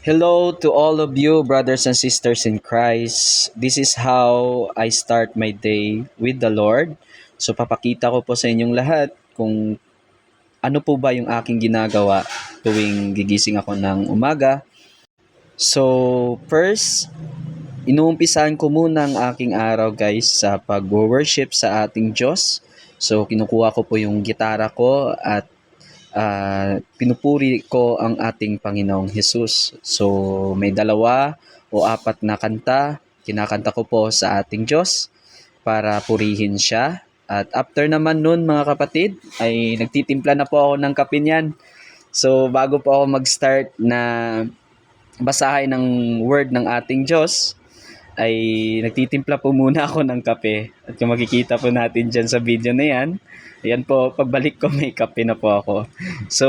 Hello to all of you, brothers and sisters in Christ. This is how I start my day with the Lord. So papakita ko po sa inyong lahat kung ano po ba yung aking ginagawa tuwing gigising ako ng umaga. So first, inuumpisahan ko muna ang aking araw guys sa pag-worship sa ating Diyos. So kinukuha ko po yung gitara ko at pinupuri ko ang ating Panginoong Hesus. So, may dalawa o apat na kanta, kinakanta ko po sa ating Diyos para purihin siya. At after naman nun mga kapatid, ay nagtitimpla na po ako ng kape niyan. So, bago po ako mag-start na basahin ng word ng ating Diyos, ay nagtitimpla po muna ako ng kape. At kung makikita po natin dyan sa video na yan, ayan po, pagbalik ko may kape na po ako. So,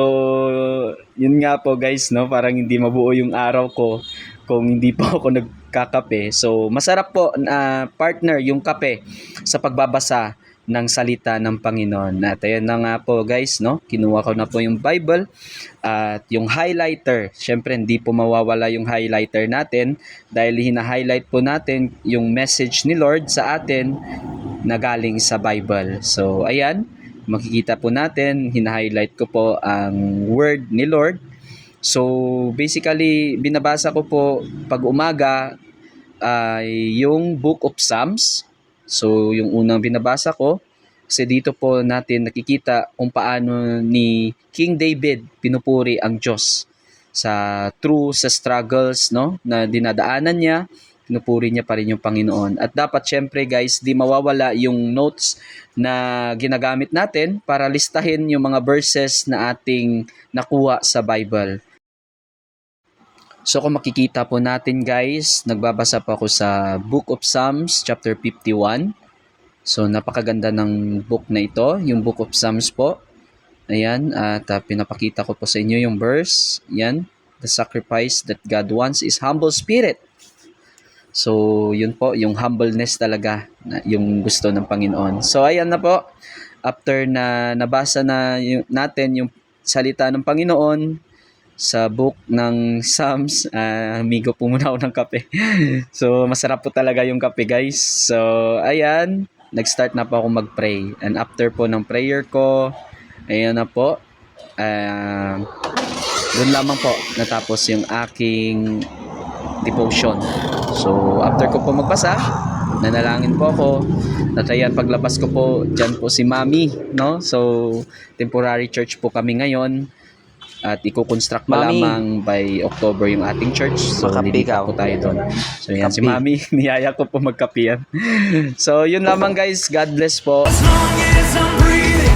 yun nga po guys, no? Parang hindi mabuo yung araw ko kung hindi po ako nagkakape. So, masarap po na partner yung kape sa pagbabasa ng salita ng Panginoon. At ayan na nga po guys, no? Kinuha ko na po yung Bible at yung highlighter. Syempre, hindi po mawawala yung highlighter natin dahil hina-highlight po natin yung message ni Lord sa atin na galing sa Bible. So, ayan, makikita po natin, hina-highlight ko po ang word ni Lord. So, basically, binabasa ko po pag umaga ay yung Book of Psalms. So, yung unang binabasa ko, kasi dito po natin nakikita kung paano ni King David pinupuri ang Diyos sa struggles, no, na dinadaanan niya, pinupuri niya pa rin yung Panginoon. At dapat syempre guys, di mawawala yung notes na ginagamit natin para listahin yung mga verses na ating nakuha sa Bible. So kung makikita po natin guys, nagbabasa po ako sa Book of Psalms chapter 51. So napakaganda ng book na ito, yung Book of Psalms po. Ayan, at pinapakita ko po sa inyo yung verse. Yan, the sacrifice that God wants is humble spirit. So yun po, yung humbleness talaga, yung gusto ng Panginoon. So ayan na po, after na nabasa na natin yung salita ng Panginoon sa book ng Psalms, amigo po muna ako ng kape. So masarap po talaga yung kape guys. So ayan, nag-start na po ako mag-pray. And after po ng prayer ko, ayan na po, doon lamang po natapos yung aking devotion. So after ko po magbasa, nanalangin po ako. At ayan, paglabas ko po, dyan po si Mami, no? So temporary church po kami ngayon. At i-construct pa Mami, lamang by October yung ating church. So, makape lilipat ka. po tayo doon. So, yan si Kape. Mami. Niyaya ko po magkape yan. So, yun lamang guys. God bless po. As long as I'm breathing.